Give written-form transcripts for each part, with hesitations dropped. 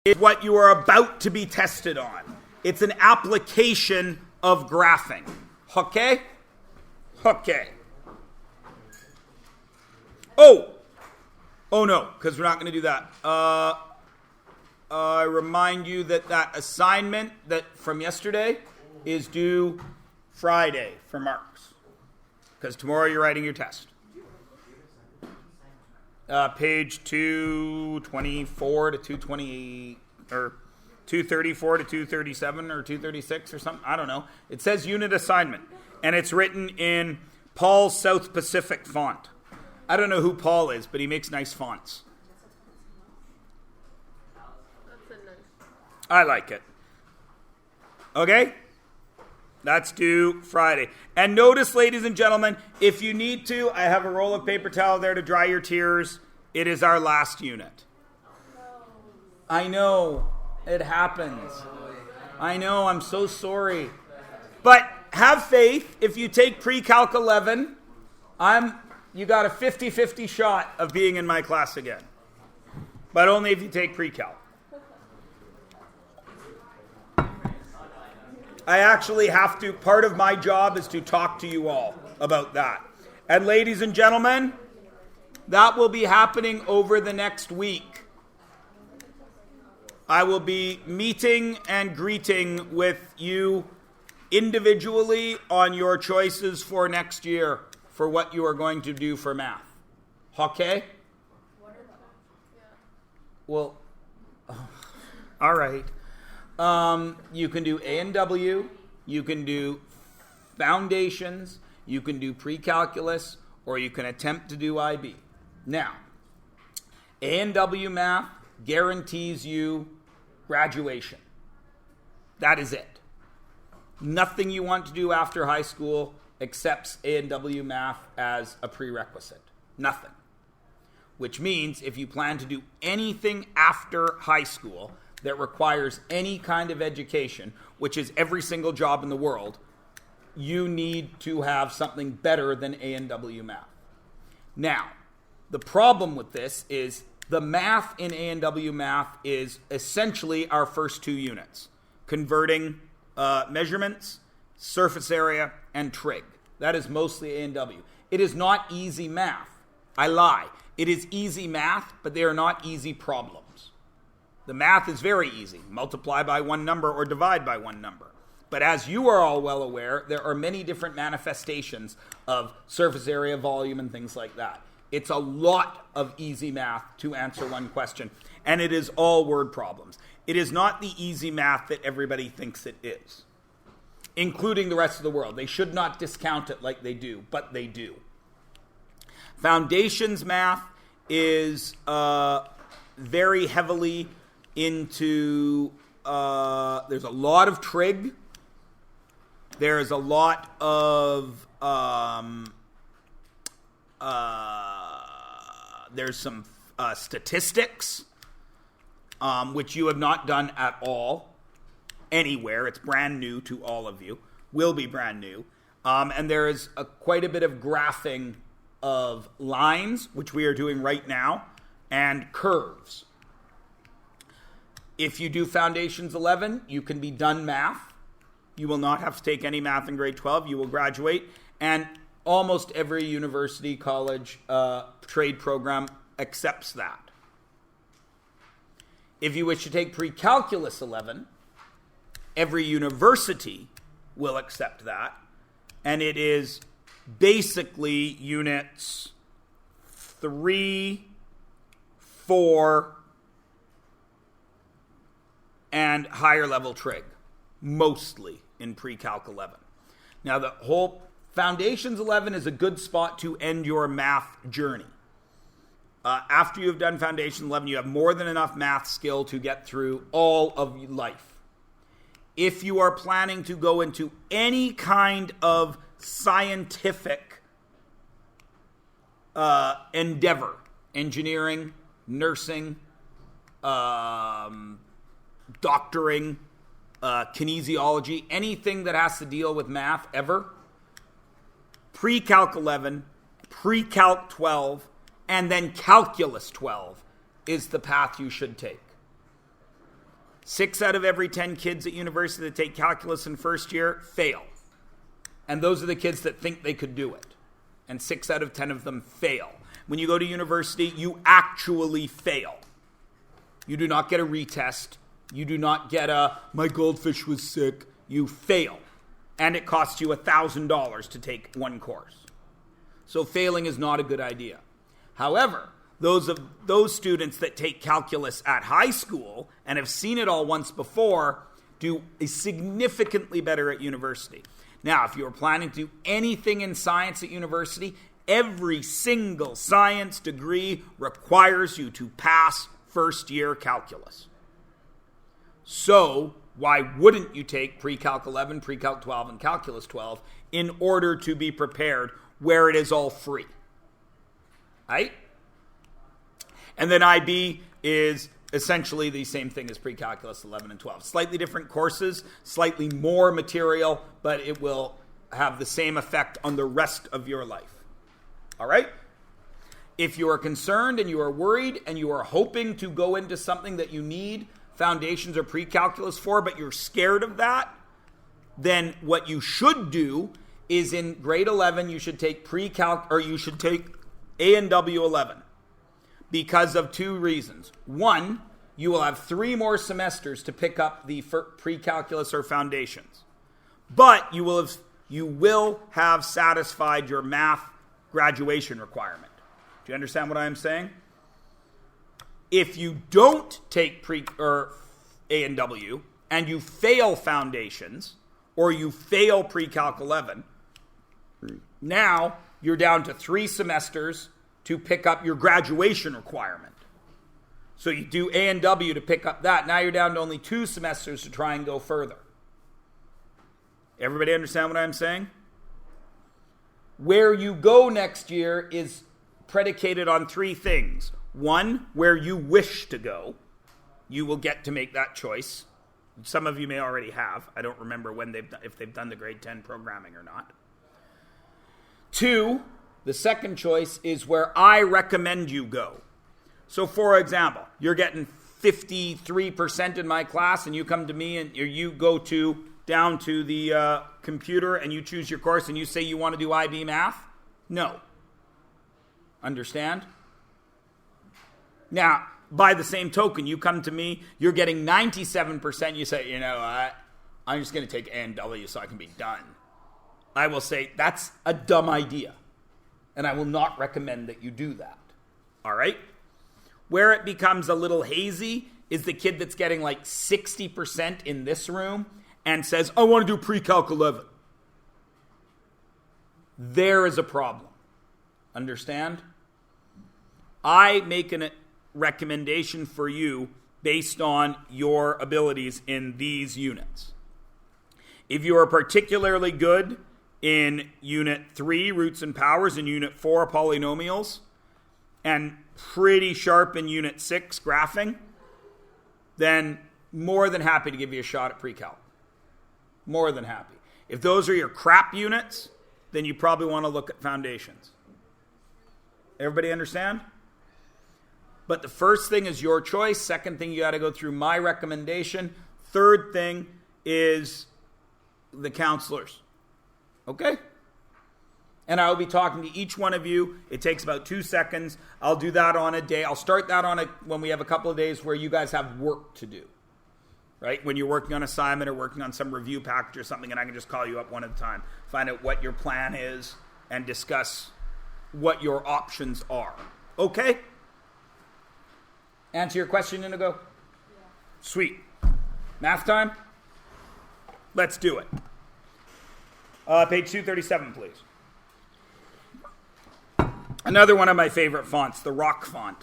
is what you are about to be tested on. It's an application of graphing. Okay? Okay. Oh no, because we're not going to do that. I remind you that assignment that from yesterday is due Friday for marks, because tomorrow you're writing your test. Page 224 to 220, or 234 to 237 or 236 or something. I don't know. It says unit assignment, and it's written in Paul's South Pacific font. I don't know who Paul is, but he makes nice fonts. I like it. Okay? That's due Friday. And notice, ladies and gentlemen, if you need to, I have a roll of paper towel there to dry your tears. It is our last unit. I know. It happens. I know. I'm so sorry. But have faith. If you take Pre-Calc 11, you got a 50-50 shot of being in my class again. But only if you take Pre-Calc. I actually have to, part of my job is to talk to you all about that. And ladies and gentlemen, that will be happening over the next week. I will be meeting and greeting with you individually on your choices for next year for what you are going to do for math. Okay? Well, all right. You can do A and W, you can do foundations, you can do pre-calculus, or you can attempt to do IB. Now, A and W math guarantees you graduation. That is it. Nothing you want to do after high school accepts A and W math as a prerequisite. Nothing. Which means if you plan to do anything after high school that requires any kind of education, which is every single job in the world, you need to have something better than A and W math. Now, the problem with this is the math in A and W math is essentially our first two units, converting measurements, surface area, and trig. That is mostly A and W. It is not easy math. I lie. It is easy math, but they are not easy problems. The math is very easy. Multiply by one number or divide by one number. But as you are all well aware, there are many different manifestations of surface area, volume, and things like that. It's a lot of easy math to answer one question, and it is all word problems. It is not the easy math that everybody thinks it is, including the rest of the world. They should not discount it like they do, but they do. Foundations math is very heavily into, there's a lot of trig. There's a lot of, there's some statistics, which you have not done at all anywhere. It's brand new to all of you. Will be brand new. And there is quite a bit of graphing of lines, which we are doing right now, and curves. If you do Foundations 11, you can be done math. You will not have to take any math in grade 12. You will graduate. And almost every university, college, trade program accepts that. If you wish to take Pre-Calculus 11, every university will accept that. And it is basically units 3, 4, and higher level trig, mostly in Pre-Calc 11. Now, the whole Foundations 11 is a good spot to end your math journey. After you've done Foundations 11, you have more than enough math skill to get through all of life. If you are planning to go into any kind of scientific endeavor, engineering, nursing, doctoring, kinesiology, anything that has to deal with math ever, Pre-Calc 11, Pre-Calc 12, and then Calculus 12 is the path you should take. 6 out of every 10 kids at university that take calculus in first year fail. And those are the kids that think they could do it. And 6 out of 10 of them fail. When you go to university, you actually fail. You do not get a retest. You do not get my goldfish was sick. You fail. And it costs you $1,000 to take one course. So failing is not a good idea. However, those students that take calculus at high school and have seen it all once before do significantly better at university. Now, if you're planning to do anything in science at university, every single science degree requires you to pass first year calculus. So, why wouldn't you take Pre-Calc 11, Pre-Calc 12, and Calculus 12 in order to be prepared where it is all free? Right? And then IB is essentially the same thing as Pre-Calculus 11 and 12. Slightly different courses, slightly more material, but it will have the same effect on the rest of your life. All right? If you are concerned and you are worried and you are hoping to go into something that you need foundations or pre-calculus for, but you're scared of that, then what you should do is in grade 11, you should take pre-calc, or you should take A&W 11 because of 2 reasons. One, you will have 3 more semesters to pick up the pre-calculus or foundations, but you will have satisfied your math graduation requirement. Do you understand what I'm saying? If you don't take A&W and you fail foundations or you fail Pre-Calc 11, now you're down to 3 semesters to pick up your graduation requirement. So you do A&W to pick up that. Now you're down to only 2 semesters to try and go further. Everybody understand what I'm saying? Where you go next year is predicated on 3 things. 1, where you wish to go. You will get to make that choice. Some of you may already have. I don't remember if they've done the grade 10 programming or not. 2, the second choice is where I recommend you go. So for example, you're getting 53% in my class and you come to me and you go down to the computer and you choose your course and you say you want to do IB math? No. Understand? Now, by the same token, you come to me, you're getting 97%, you say, I'm just going to take A&W so I can be done. I will say, that's a dumb idea. And I will not recommend that you do that. All right? Where it becomes a little hazy is the kid that's getting like 60% in this room and says, I want to do Pre-Calc 11. There is a problem. Understand? I make a recommendation for you based on your abilities in these units. If you are particularly good in Unit 3, Roots and Powers, and Unit 4, Polynomials, and pretty sharp in Unit 6, Graphing, then more than happy to give you a shot at Pre-Calc. More than happy. If those are your crap units, then you probably want to look at Foundations. Everybody understand? But the first thing is your choice. Second thing, you got to go through my recommendation. Third thing is the counselors. Okay? And I will be talking to each one of you. It takes about 2 seconds. I'll do that on a day. I'll start that when we have a couple of days where you guys have work to do. Right? When you're working on assignment or working on some review package or something, and I can just call you up one at a time. Find out what your plan is and discuss what your options are. Okay? Answer your question, Inigo? Yeah. Sweet. Math time? Let's do it. Page 237, please. Another one of my favorite fonts, the Rock font.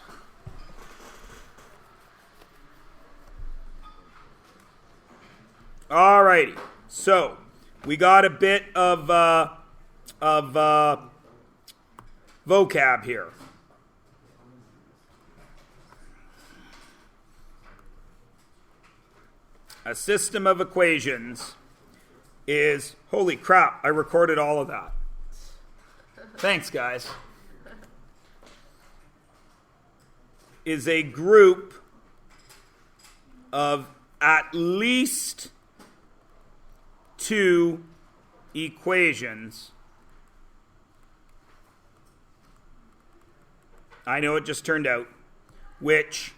All righty. So, we got a bit of vocab here. A system of equations is, holy crap, I recorded all of that. Thanks, guys. Is a group of at least two equations. I know it just turned out, which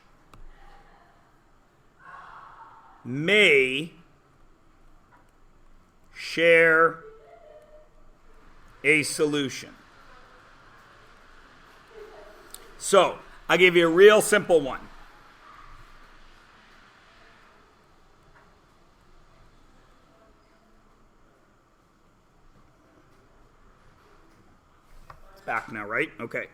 may share a solution. So, I'll give you a real simple one. It's back now, right? Okay.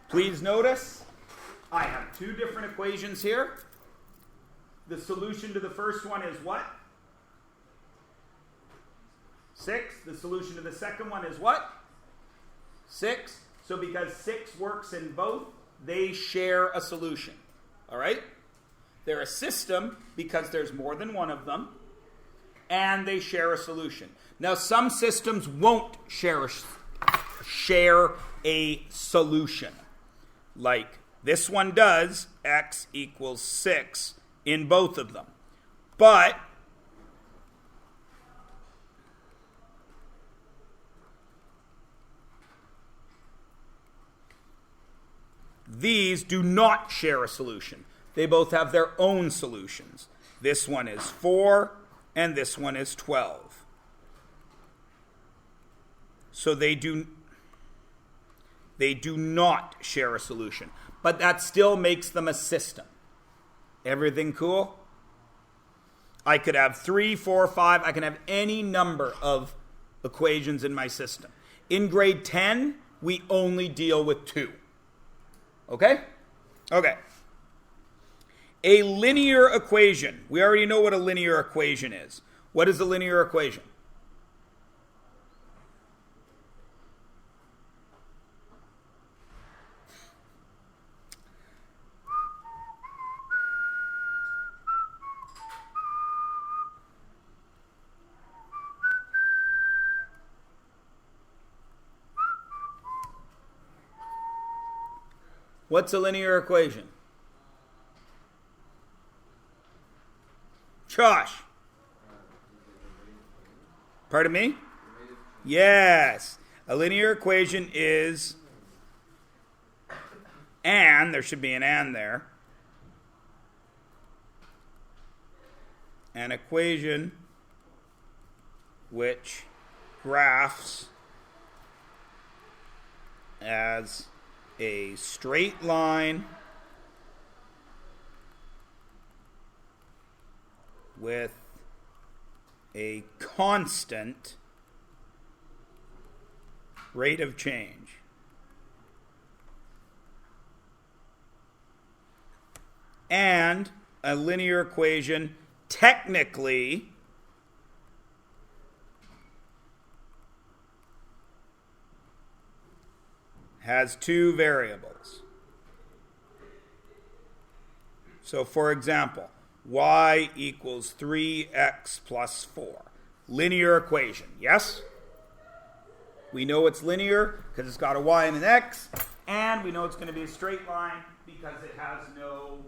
Please notice, I have two different equations here. The solution to the first one is what? 6. The solution to the second one is what? 6. So because 6 works in both, they share a solution. All right? They're a system because there's more than one of them, and they share a solution. Now, some systems won't share a solution. Like this one does, x equals 6 in both of them. But these do not share a solution. They both have their own solutions. This one is 4 and this one is 12. So they do not share a solution. But that still makes them a system. Everything cool? I could have 3, 4, 5. I can have any number of equations in my system. In grade 10, we only deal with 2. Okay? Okay. A linear equation. We already know what a linear equation is. What is a linear equation? What's a linear equation? Josh. Pardon me? Yes. A linear equation is there should be an and there. An equation which graphs as a straight line with a constant rate of change. And a linear equation technically has two variables. So, for example, y equals 3x plus 4. Linear equation, yes? We know it's linear because it's got a y and an x, and we know it's going to be a straight line because it has no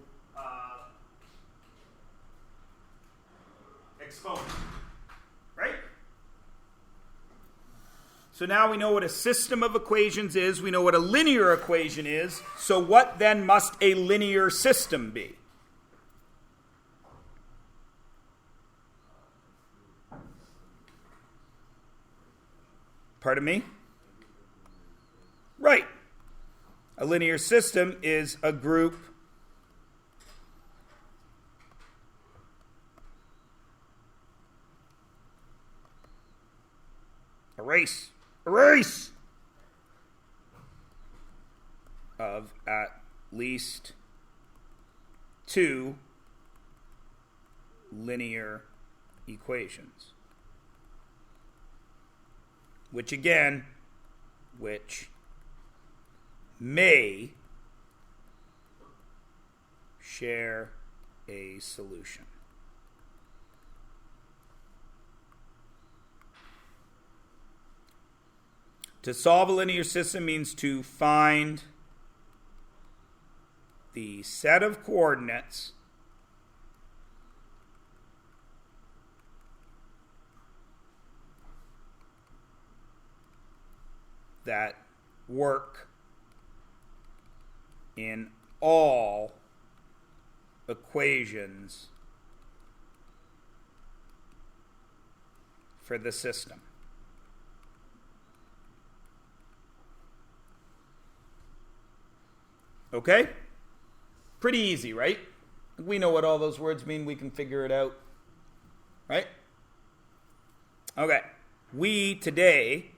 exponent, right? So now we know what a system of equations is. We know what a linear equation is. So what then must a linear system be? Pardon me? Right. A linear system is a group erase of at least two linear equations, which may share a solution. To solve a linear system means to find the set of coordinates that work in all equations for the system. Okay? Pretty easy, right? We know what all those words mean. We can figure it out. Right? Okay. We today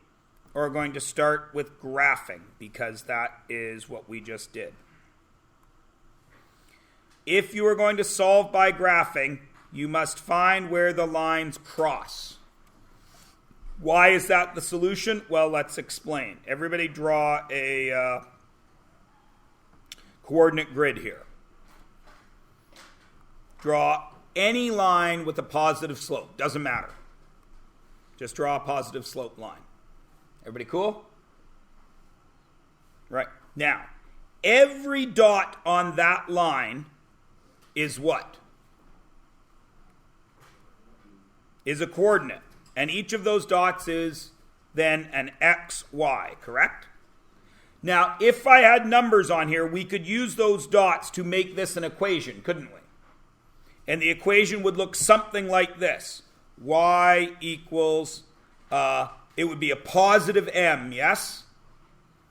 are going to start with graphing because that is what we just did. If you are going to solve by graphing, you must find where the lines cross. Why is that the solution? Well, let's explain. Everybody draw a coordinate grid here. Draw any line with a positive slope. Doesn't matter. Just draw a positive slope line. Everybody cool? Right. Now, every dot on that line is what? Is a coordinate. And each of those dots is then an x, y, correct? Now, if I had numbers on here, we could use those dots to make this an equation, couldn't we? And the equation would look something like this. Y equals, it would be a positive m, yes?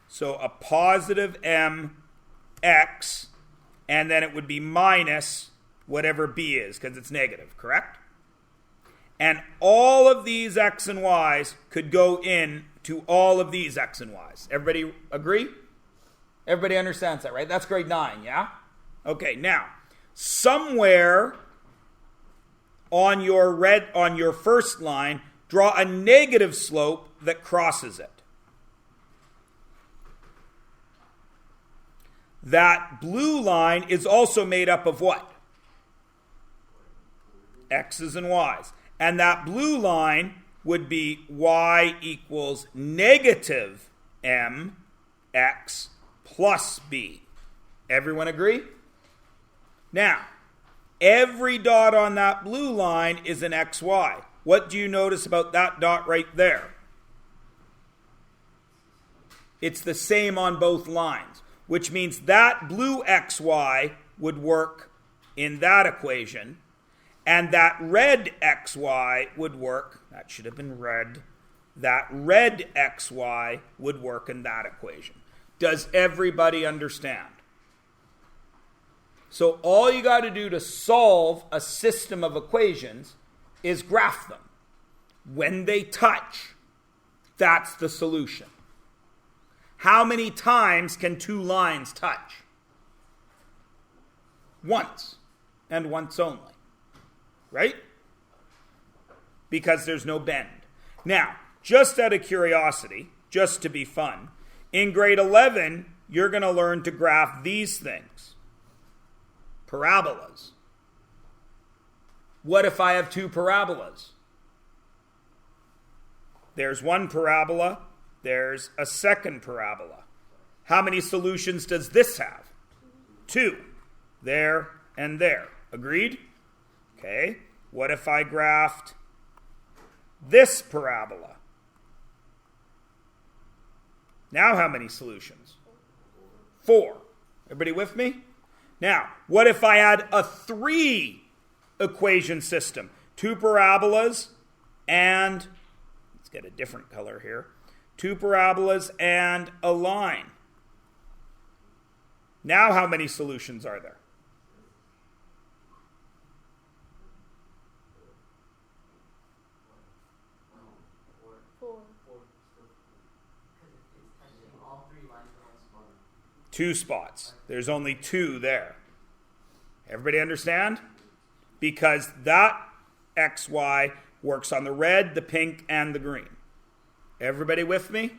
So a positive m x, and then it would be minus whatever b is, because it's negative, correct? And all of these x and y's could go in to all of these x and y's. Everybody agree? Everybody understands that, right? That's grade 9, yeah? Okay, now, somewhere on your first line, draw a negative slope that crosses it. That blue line is also made up of what? X's and y's. And that blue line would be y equals negative mx plus b. Everyone agree? Now, every dot on that blue line is an xy. What do you notice about that dot right there? It's the same on both lines, which means that blue xy would work in that equation, and that red xy would work, that should have been red, that red xy would work in that equation. Does everybody understand? So all you got to do to solve a system of equations is graph them. When they touch, that's the solution. How many times can two lines touch? Once, and once only. Right? Because there's no bend. Now, just out of curiosity, just to be fun, in grade 11, you're going to learn to graph these things. Parabolas. What if I have two parabolas? There's one parabola, there's a second parabola. How many solutions does this have? 2. There and there. Agreed? Okay. What if I graphed this parabola? Now how many solutions? 4. Everybody with me? Now, what if I had a 3 equation system? 2 parabolas and, let's get a different color here, 2 parabolas and a line. Now how many solutions are there? 2 spots. There's only 2 there. Everybody understand? Because that XY works on the red, the pink, and the green. Everybody with me?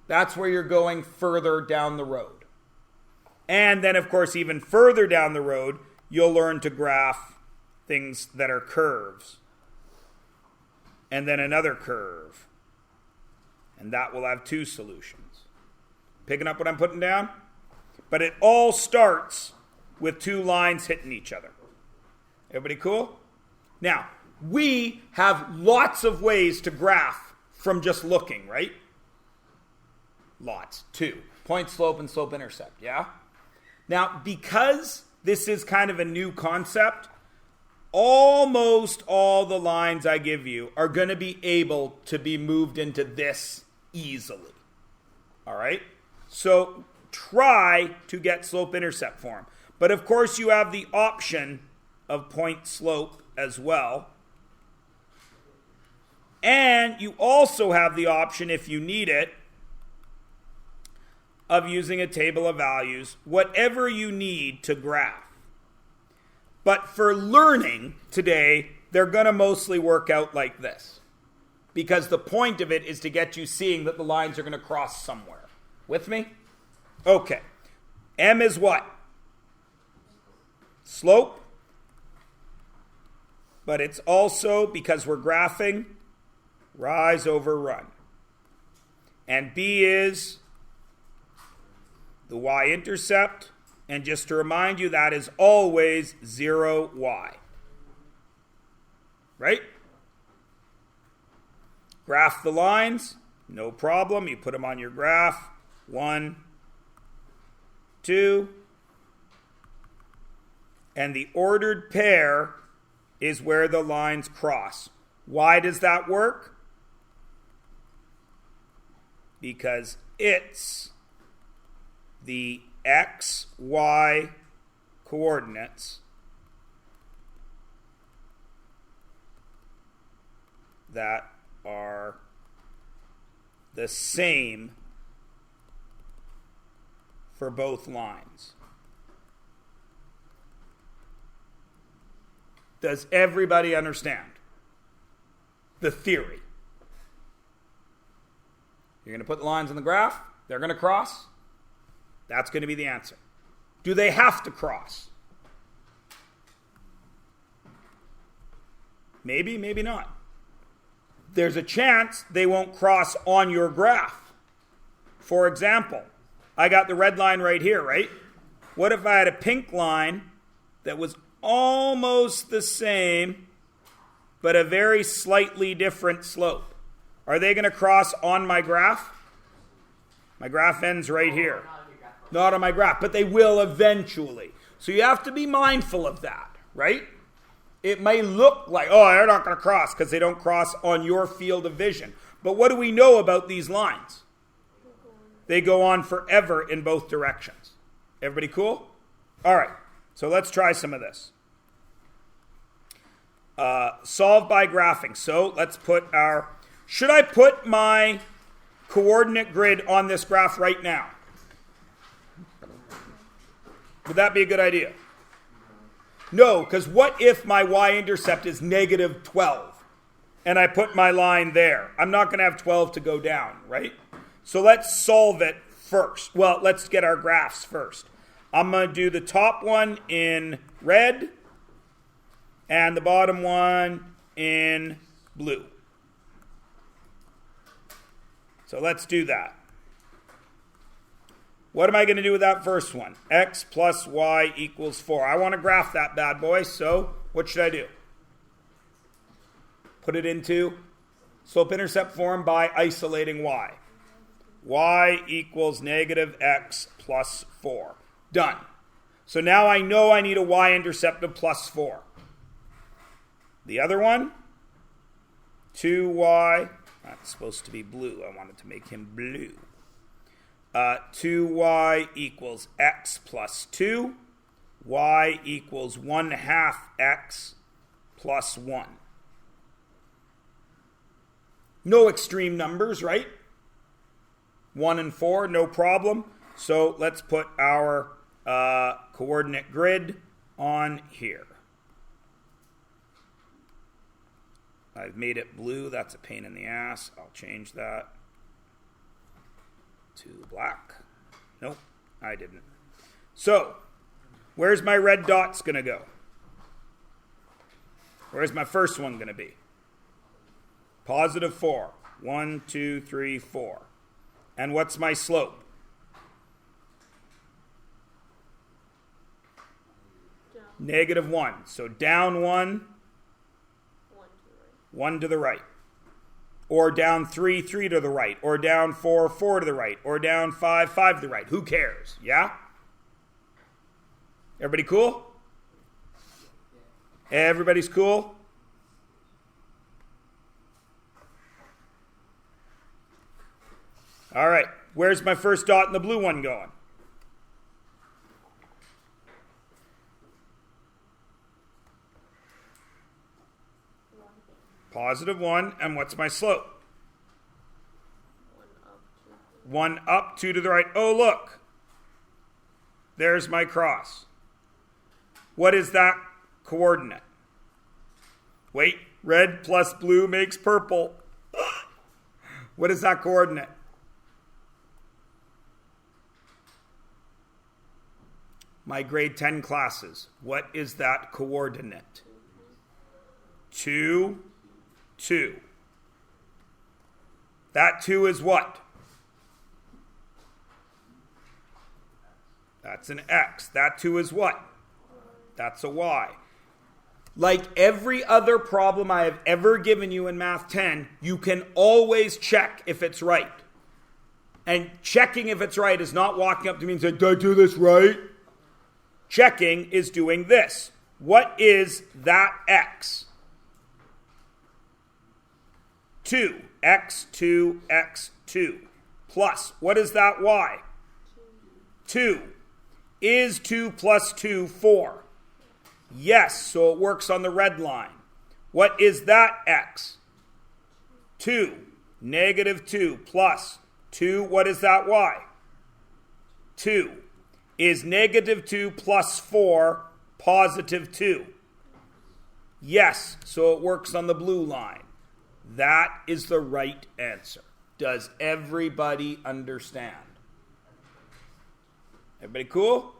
That's where you're going further down the road. And then, of course, even further down the road, you'll learn to graph things that are curves. And then another curve. And that will have two solutions. Picking up what I'm putting down? But it all starts with two lines hitting each other. Everybody cool? Now, we have lots of ways to graph from just looking, right? Lots. Two. Point slope and slope intercept, yeah? Now, because this is kind of a new concept, almost all the lines I give you are going to be able to be moved into this easily. All right? So try to get slope-intercept form. But of course you have the option of point slope as well. And you also have the option, if you need it, of using a table of values, whatever you need to graph. But for learning today, they're going to mostly work out like this. Because the point of it is to get you seeing that the lines are going to cross somewhere. With me? Okay. M is what? Slope. But it's also, because we're graphing, rise over run. And B is the y-intercept. And just to remind you, that is always 0y. Right? Graph the lines. No problem. You put them on your graph. 1, 2. And the ordered pair is where the lines cross. Why does that work? Because it's the x, y coordinates that are the same for both lines. Does everybody understand the theory? You're going to put the lines on the graph. They're going to cross. That's going to be the answer. Do they have to cross? Maybe, maybe not. There's a chance they won't cross on your graph. For example, I got the red line right here, right? What if I had a pink line that was almost the same, but a very slightly different slope? Are they going to cross on my graph? My graph ends right here. Not on my graph, but they will eventually. So you have to be mindful of that, right? It may look like, oh, they're not going to cross because they don't cross on your field of vision. But what do we know about these lines? They go on forever in both directions. Everybody cool? All right, so let's try some of this. Solve by graphing. So let's put our... Should I put my coordinate grid on this graph right now? Would that be a good idea? No, because what if my y-intercept is negative 12 and I put my line there? I'm not going to have 12 to go down, right? So let's solve it first. Well, let's get our graphs first. I'm going to do the top one in red and the bottom one in blue. So let's do that. What am I going to do with that first one? X plus y equals 4. I want to graph that bad boy, so what should I do? Put it into slope-intercept form by isolating y. Y equals negative x plus 4. Done. So now I know I need a y-intercept of plus 4. The other one, 2y, that's supposed to be blue. I wanted to make him blue. 2y equals x plus 2. Y equals 1/2 x plus 1. No extreme numbers, right? 1 and 4, no problem. So let's put our coordinate grid on here. I've made it blue. That's a pain in the ass. I'll change that to black. Nope, I didn't. So, where's my red dots going to go? Where's my first one going to be? Positive 4. 1, 2, 3, 4. And what's my slope? Negative 1. So down 1, 1 to the right. Or down 3, 3 to the right. Or down 4, 4 to the right. Or down 5, 5 to the right. Who cares? Yeah? Everybody cool? Everybody's cool? All right. Where's my first dot in the blue one going? Positive 1. And what's my slope? 1 up, 2 to the right. Oh, look. There's my cross. What is that coordinate? Wait, red plus blue makes purple. What is that coordinate? My grade 10 classes. What is that coordinate? 2, 2. That 2 is what? That's an X. That 2 is what? That's a Y. Like every other problem I have ever given you in Math 10, you can always check if it's right. And checking if it's right is not walking up to me and saying, did I do this right? Checking is doing this. What is that X? 2. X2, X2. Plus, what is that Y? 2. Is 2 plus 2 4? Yes, so it works on the red line. What is that X? 2. Negative 2 plus 2. What is that Y? 2. Is negative 2 plus 4 positive 2? Yes, so it works on the blue line. That is the right answer. Does everybody understand? Everybody cool?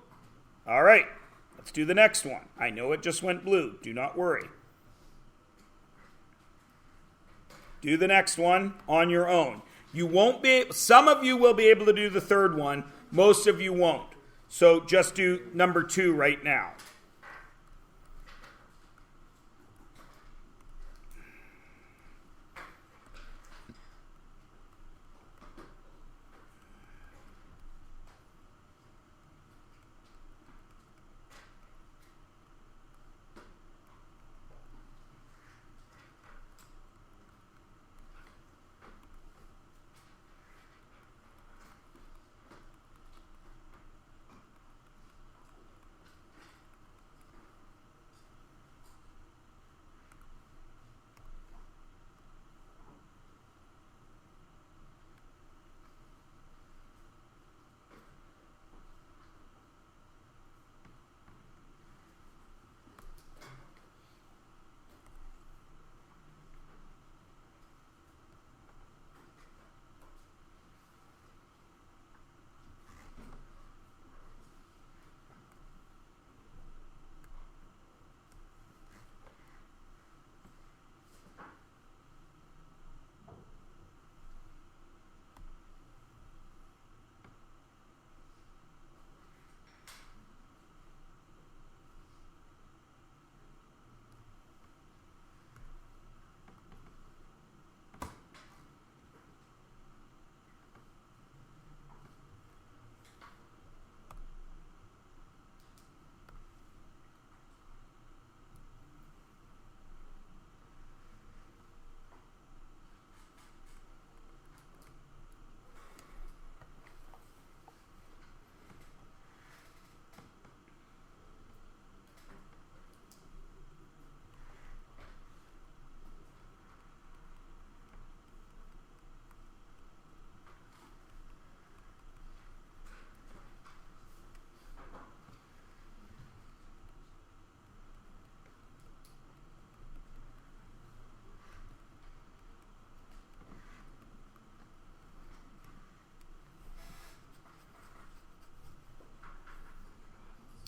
All right, let's do the next one. I know it just went blue. Do not worry. Do the next one on your own. You won't be, some of you will be able to do the third one. Most of you won't. So just do number 2 right now.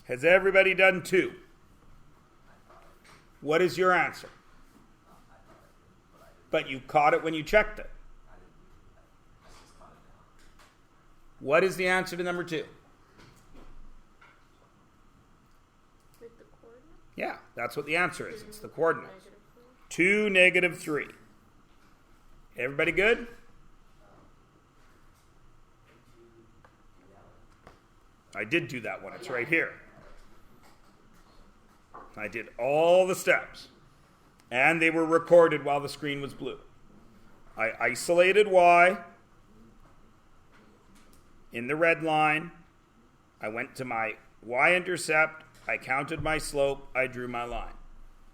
Has everybody done 2? What is your answer? But you caught it when you checked it. What is the answer to number 2? With the coordinate? Yeah, that's what the answer is. It's the coordinates. -3. 2, -3. Everybody good? I did do that one. It's right here. I did all the steps. And they were recorded while the screen was blue. I isolated y in the red line. I went to my y-intercept. I counted my slope. I drew my line.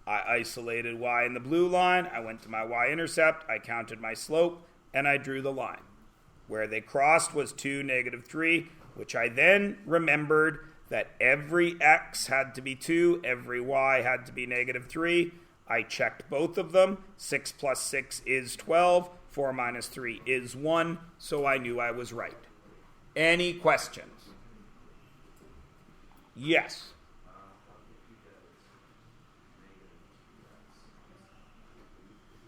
I isolated y in the blue line. I went to my y-intercept. I counted my slope. And I drew the line. Where they crossed was 2, -3, which I then remembered that every x had to be 2, every y had to be -3. I checked both of them. 6 plus 6 is 12. 4 minus 3 is 1. So I knew I was right. Any questions? Yes.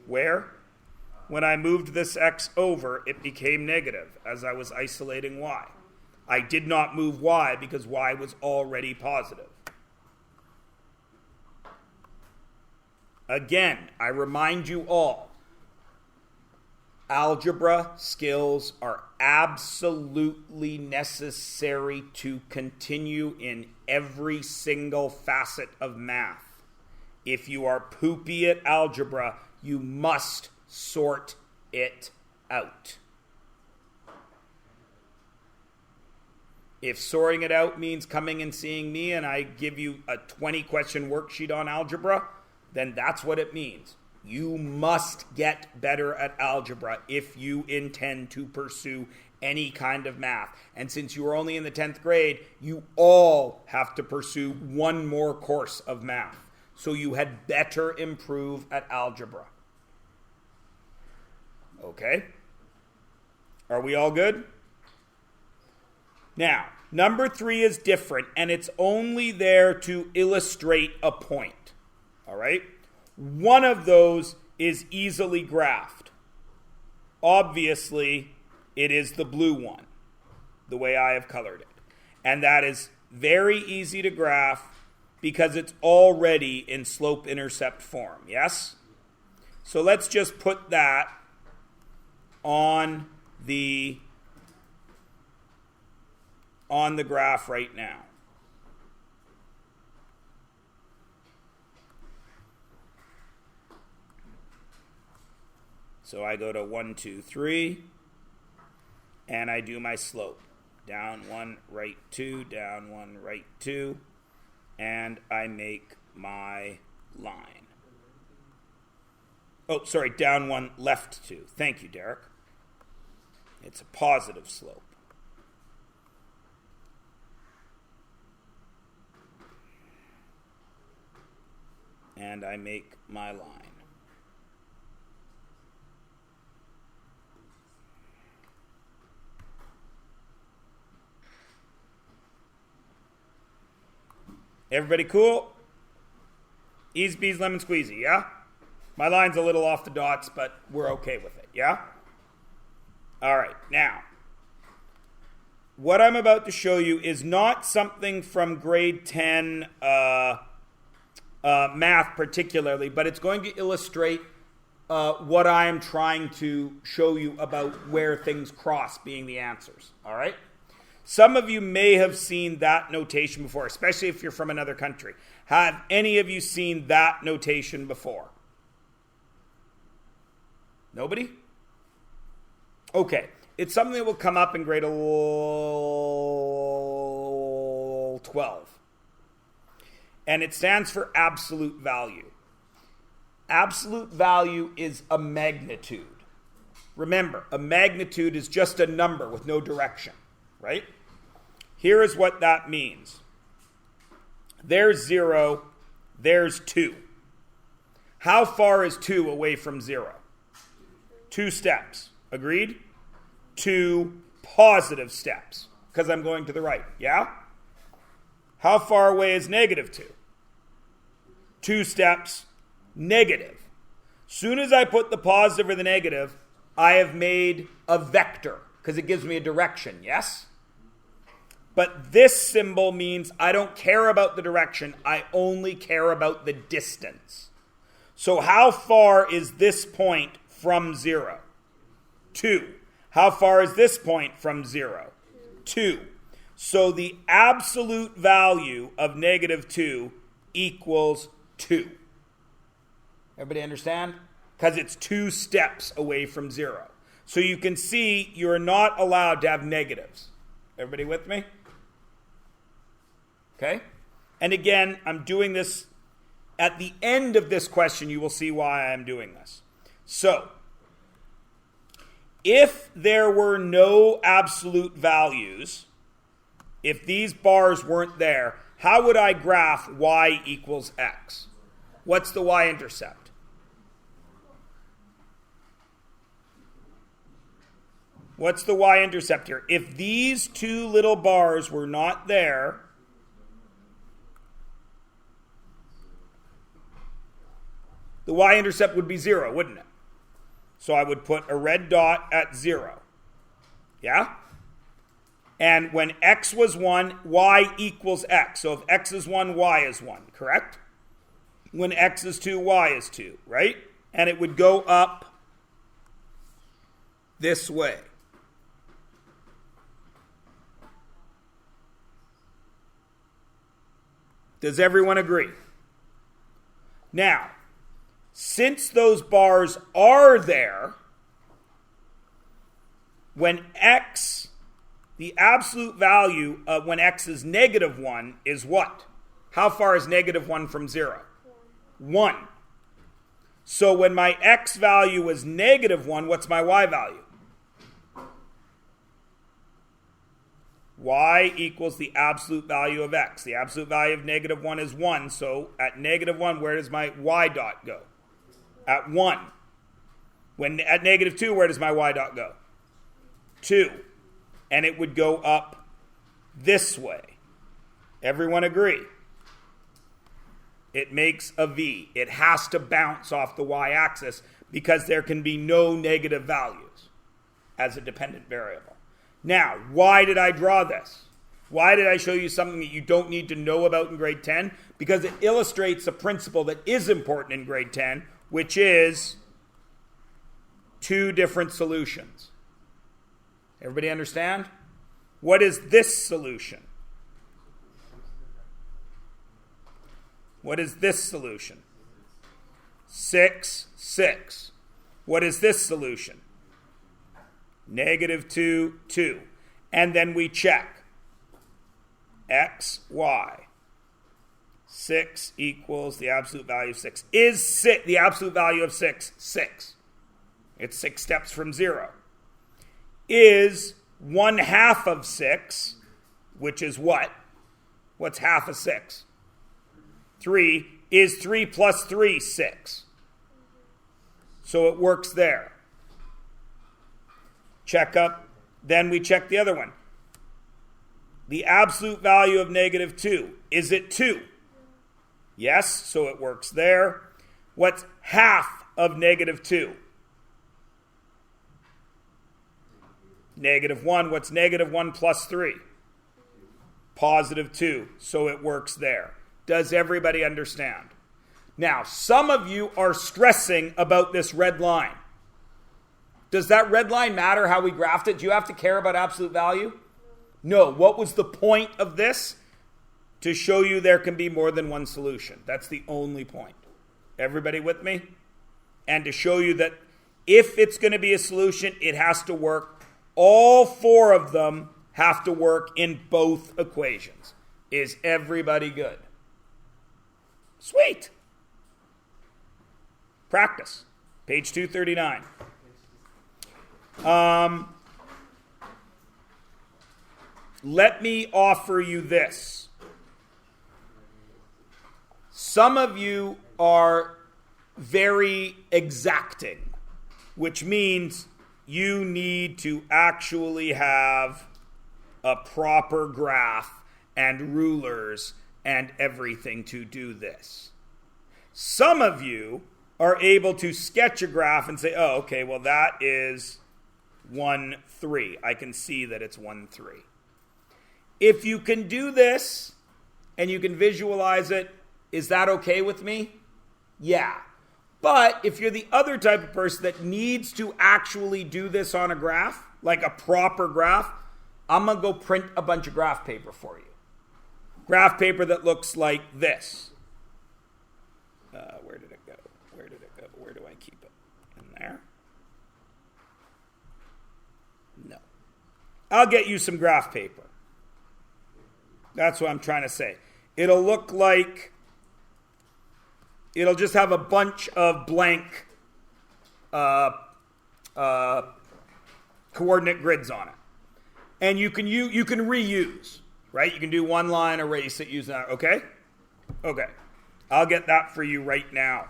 Where? When I moved this x over, it became negative as I was isolating y. I did not move y because y was already positive. Again, I remind you all, algebra skills are absolutely necessary to continue in every single facet of math. If you are poopy at algebra, you must sort it out. If sorting it out means coming and seeing me and I give you a 20-question worksheet on algebra, then that's what it means. You must get better at algebra if you intend to pursue any kind of math. And since you are only in the 10th grade, you all have to pursue one more course of math. So you had better improve at algebra. Okay? Are we all good? Now, number 3 is different, and it's only there to illustrate a point. All right? One of those is easily graphed. Obviously, it is the blue one, the way I have colored it. And that is very easy to graph because it's already in slope-intercept form, yes? So let's just put that on the graph right now. So I go to 1, 2, 3, and I do my slope. Down 1, right 2, down 1, right 2, and I make my line. Oh, sorry, down 1, left 2. Thank you, Derek. It's a positive slope. And I make my line. Everybody cool? Ease bees lemon squeezy, yeah? My line's a little off the dots, but we're okay with it, yeah? All right, now, what I'm about to show you is not something from grade 10 math particularly, but it's going to illustrate what I am trying to show you about where things cross being the answers, all right? Some of you may have seen that notation before, especially if you're from another country. Have any of you seen that notation before? Nobody? Okay. It's something that will come up in grade 12. And it stands for absolute value. Absolute value is a magnitude. Remember, a magnitude is just a number with no direction, right? Here is what that means. There's 0, there's 2. How far is 2 away from 0? 2 steps. Agreed? 2 positive steps, because I'm going to the right, yeah? How far away is negative 2? 2 steps negative. Soon as I put the positive or the negative, I have made a vector because it gives me a direction, yes? But this symbol means I don't care about the direction. I only care about the distance. So how far is this point from 0? 2. How far is this point from 0? 2. So the absolute value of negative 2 equals 2. Everybody understand? Because it's 2 steps away from 0. So you can see you're not allowed to have negatives. Everybody with me? Okay? And again, I'm doing this at the end of this question. You will see why I'm doing this. So, if there were no absolute values, if these bars weren't there, how would I graph y equals x? What's the y-intercept? What's the y-intercept here? If these 2 little bars were not there, the y-intercept would be 0, wouldn't it? So I would put a red dot at 0. Yeah? And when x was 1, y equals x. So if x is 1, y is 1, correct? When x is 2, y is 2, right? And it would go up this way. Does everyone agree? Now, since those bars are there, when x, the absolute value of when x is negative 1 is what? How far is negative 1 from 0? 1. So when my x value is negative 1, what's my y value? Y equals the absolute value of x. The absolute value of negative 1 is 1. So at negative 1, where does my y dot go? At 1. When at negative 2, where does my y dot go? 2. And it would go up this way. Everyone agree? It makes a V. It has to bounce off the y-axis because there can be no negative values as a dependent variable. Now, why did I draw this? Why did I show you something that you don't need to know about in grade 10? Because it illustrates a principle that is important in grade 10, which is 2 different solutions. Everybody understand? What is this solution? What is this solution? 6, 6. What is this solution? Negative 2, 2. And then we check. X, Y. 6 equals the absolute value of 6. Is the absolute value of 6, 6? It's 6 steps from 0. Is 1/2 of 6, which is what? What's half of 6? 3. Is 3 plus 3 6? So it works there. Check up. Then we check the other one. The absolute value of negative 2. Is it 2? Yes, so it works there. What's half of negative 2? Negative 1. What's negative 1 plus 3? Positive 2. So it works there. Does everybody understand? Now, some of you are stressing about this red line. Does that red line matter how we graphed it? Do you have to care about absolute value? No. What was the point of this? To show you there can be more than one solution. That's the only point. Everybody with me? And to show you that if it's going to be a solution, it has to work. All 4 of them have to work in both equations. Is everybody good? Sweet. Practice. Page 239. Let me offer you this. Some of you are very exacting, which means you need to actually have a proper graph and rulers and everything to do this. Some of you are able to sketch a graph and say, oh, okay, well, that is 1, 3. I can see that it's 1, 3. If you can do this and you can visualize it, is that okay with me? Yeah. But if you're the other type of person that needs to actually do this on a graph, like a proper graph, I'm going to go print a bunch of graph paper for you. Graph paper that looks like this. Where did it go? Where did it go? Where do I keep it? In there? No. I'll get you some graph paper. That's what I'm trying to say. It'll look like, it'll just have a bunch of blank coordinate grids on it. And you can reuse, right? You can do one line, erase it, use that, okay? Okay. I'll get that for you right now.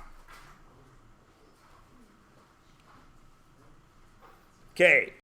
Okay.